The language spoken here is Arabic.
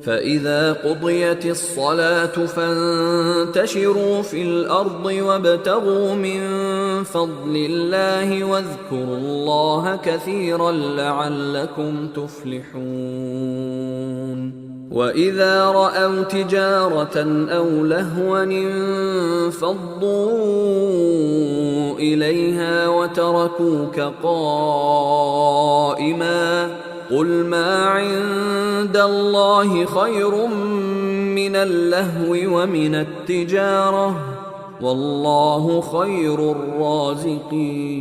فإذا قضيت الصلاة فانتشروا في الأرض وابتغوا من فضل الله واذكروا الله كثيرا لعلكم تفلحون. وإذا رأوا تجارة أو لهوا انفضوا إليها وتركوك قائما قل ما عند الله خير من اللهو ومن التجارة والله خير الرازقين.